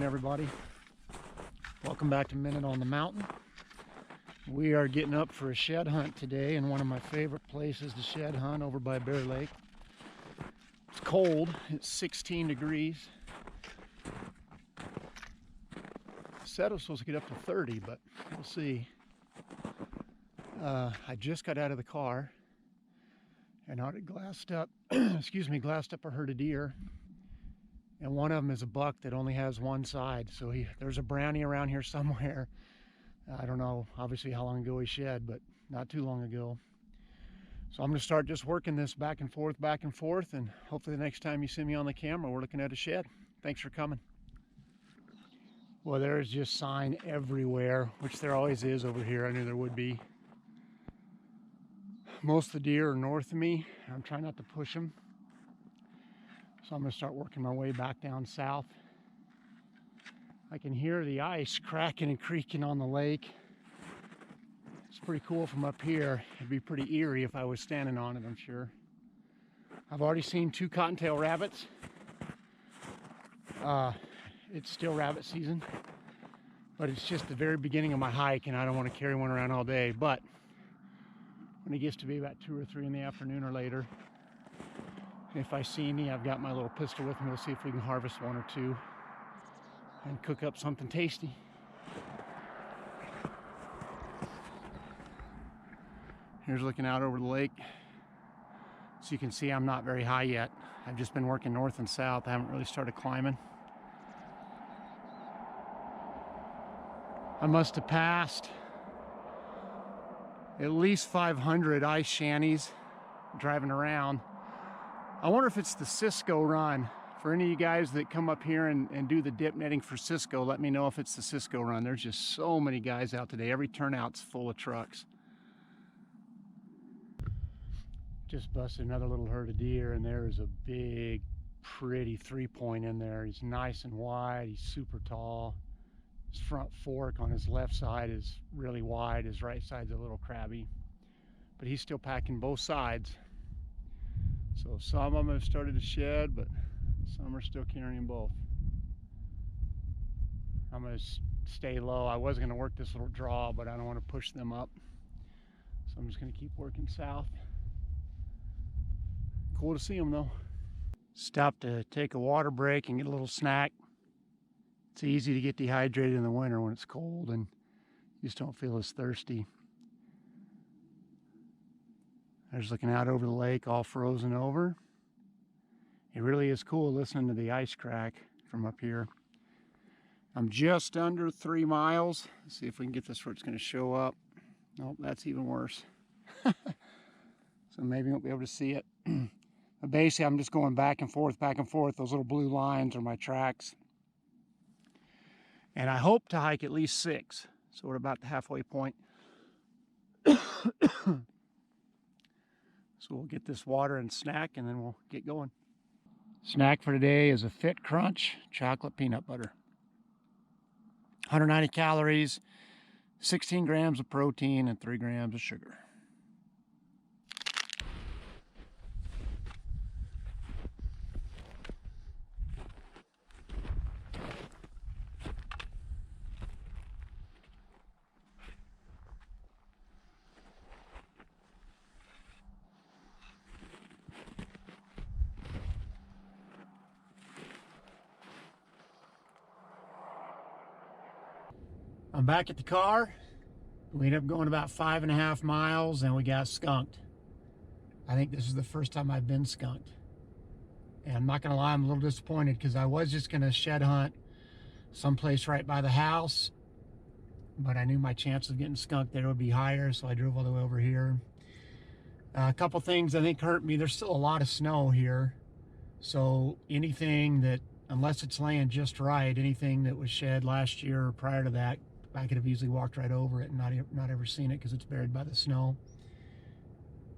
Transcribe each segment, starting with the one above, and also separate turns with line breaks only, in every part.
everybody. Welcome back to Minute on the Mountain. We are getting up for a shed hunt today in one of my favorite places to shed hunt, over by Bear Lake. It's cold, it's 16 degrees. Said it was supposed to get up to 30, but we'll see. I just got out of the car and already glassed up, glassed up a herd of deer. And one of them is a buck that only has one side. So there's a brownie around here somewhere. I don't know, obviously, how long ago he shed, but not too long ago. So I'm going to start just working this back and forth, and hopefully the next time you see me on the camera, we're looking at a shed. Thanks for coming. Well, there's just sign everywhere, which there always is over here. I knew there would be. Most of the deer are north of me. I'm trying not to push them. So I'm going to start working my way back down south. I can hear the ice cracking and creaking on the lake. It's pretty cool from up here. It'd be pretty eerie if I was standing on it, I'm sure. I've already seen 2 cottontail rabbits. It's still rabbit season, but it's just the very beginning of my hike and I don't want to carry one around all day. But when it gets to be about 2 or 3 in the afternoon or later, if I see any, I've got my little pistol with me. We'll see if we can harvest 1 or 2 and cook up something tasty. Here's looking out over the lake. So you can see I'm not very high yet. I've just been working north and south. I haven't really started climbing. I must have passed at least 500 ice shanties driving around. I wonder if it's the Cisco run. For any of you guys that come up here and do the dip netting for Cisco, let me know if it's the Cisco run. There's just so many guys out today. Every turnout's full of trucks. Just busted another little herd of deer, and there is a big, pretty 3-point in there. He's nice and wide. He's super tall. His front fork on his left side is really wide. His right side's a little crabby. But he's still packing both sides. So some of them have started to shed, but some are still carrying both. I'm going to stay low. I was going to work this little draw, but I don't want to push them up. So I'm just going to keep working south. Cool to see them though. Stopped to take a water break and get a little snack. It's easy to get dehydrated in the winter when it's cold and you just don't feel as thirsty. There's looking out over the lake, all frozen over. It really is cool listening to the ice crack from up here. I'm just under 3 miles. Let's see if we can get this where it's going to show up. Nope, that's even worse. So maybe you won't be able to see it. But basically, I'm just going back and forth, back and forth. Those little blue lines are my tracks. And I hope to hike at least 6. So we're about the halfway point. So we'll get this water and snack, and then we'll get going. Snack for today is a Fit Crunch chocolate peanut butter. 190 calories, 16 grams of protein, and 3 grams of sugar. I'm back at the car. We ended up going about 5.5 miles and we got skunked. I think this is the first time I've been skunked. And I'm not gonna lie, I'm a little disappointed because I was just gonna shed hunt someplace right by the house, but I knew my chance of getting skunked there would be higher, so I drove all the way over here. A couple things I think hurt me. There's still a lot of snow here. So anything that, unless it's laying just right, anything that was shed last year or prior to that, I could have easily walked right over it and not ever seen it because it's buried by the snow.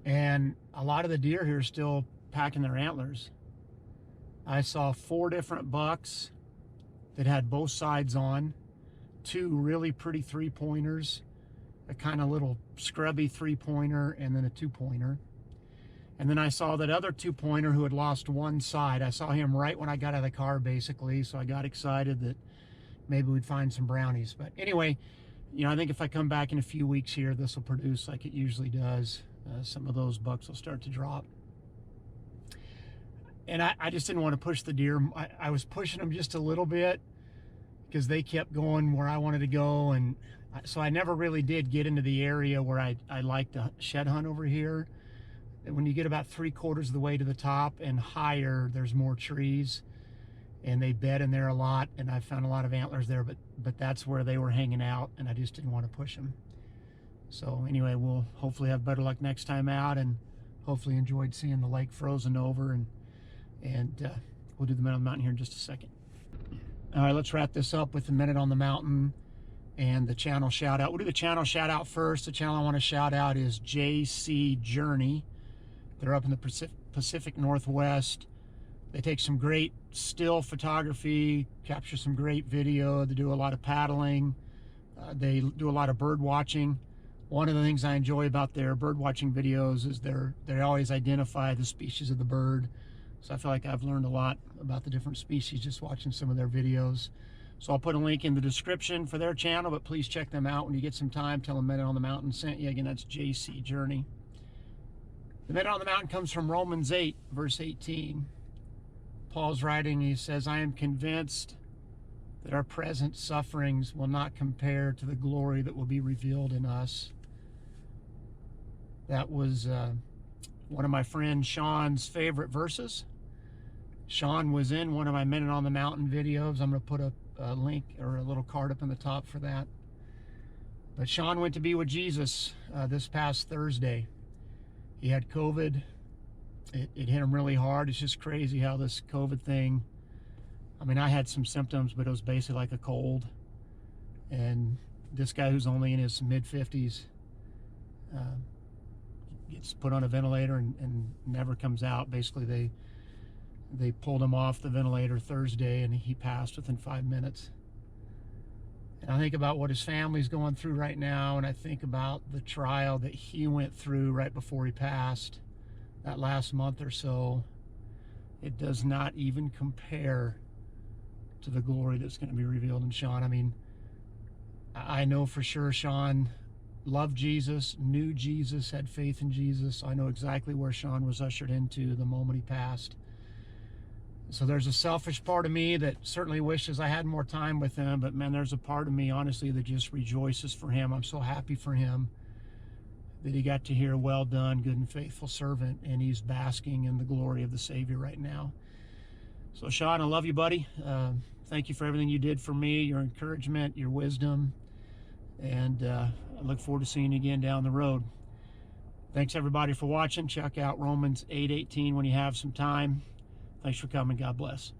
And a lot of the deer here are still packing their antlers. I saw 4 different bucks that had both sides on, 2 really pretty 3-pointers, a kind of little scrubby 3-pointer, and then a 2-pointer. And then I saw that other 2-pointer who had lost one side. I saw him right when I got out of the car, basically, so I got excited that maybe we'd find some brownies. But anyway, you know, I think if I come back in a few weeks here, this will produce like it usually does. Some of those bucks will start to drop. And I just didn't want to push the deer. I was pushing them just a little bit because they kept going where I wanted to go. And so I never really did get into the area where I like to shed hunt over here. And when you get about 3/4 of the way to the top and higher, there's more trees. And they bed in there a lot. And I found a lot of antlers there, but that's where they were hanging out. And I just didn't want to push them. So anyway, we'll hopefully have better luck next time out. And hopefully enjoyed seeing the lake frozen over. And we'll do the Minute on the Mountain here in just a second. All right, let's wrap this up with the Minute on the Mountain and the channel shout out. We'll do the channel shout out first. The channel I want to shout out is JC Journey. They're up in the Pacific Northwest. They take some great still photography, capture some great video. They do a lot of paddling. They do a lot of bird watching. One of the things I enjoy about their bird watching videos is they always identify the species of the bird. So I feel like I've learned a lot about the different species just watching some of their videos. So I'll put a link in the description for their channel, but please check them out when you get some time. Tell them Minute on the Mountain sent you. Again, that's JC Journey. The Minute on the Mountain comes from Romans 8, verse 18. Paul's writing, he says, I am convinced that our present sufferings will not compare to the glory that will be revealed in us. That was one of my friend Sean's favorite verses. Sean was in one of my Minute on the Mountain videos. I'm going to put a link or a little card up in the top for that. But Sean went to be with Jesus this past Thursday. He had COVID. It hit him really hard. It's just crazy how this COVID thing, I mean, I had some symptoms, but it was basically like a cold. And this guy who's only in his mid-50s gets put on a ventilator and never comes out. Basically, they pulled him off the ventilator Thursday and he passed within 5 minutes. And I think about what his family's going through right now, and I think about the trial that he went through right before he passed, that last month or so. It does not even compare to the glory that's going to be revealed in Sean. I mean, I know for sure Sean loved Jesus, knew Jesus, had faith in Jesus. I know exactly where Sean was ushered into the moment he passed. So there's a selfish part of me that certainly wishes I had more time with him, but man, there's a part of me, honestly, that just rejoices for him. I'm so happy for him that he got to hear, well done, good and faithful servant, and he's basking in the glory of the Savior right now. So Sean, I love you, buddy. Thank you for everything you did for me, your encouragement, your wisdom, and I look forward to seeing you again down the road. Thanks everybody for watching. Check out Romans 8:18 when you have some time. Thanks for coming. God bless.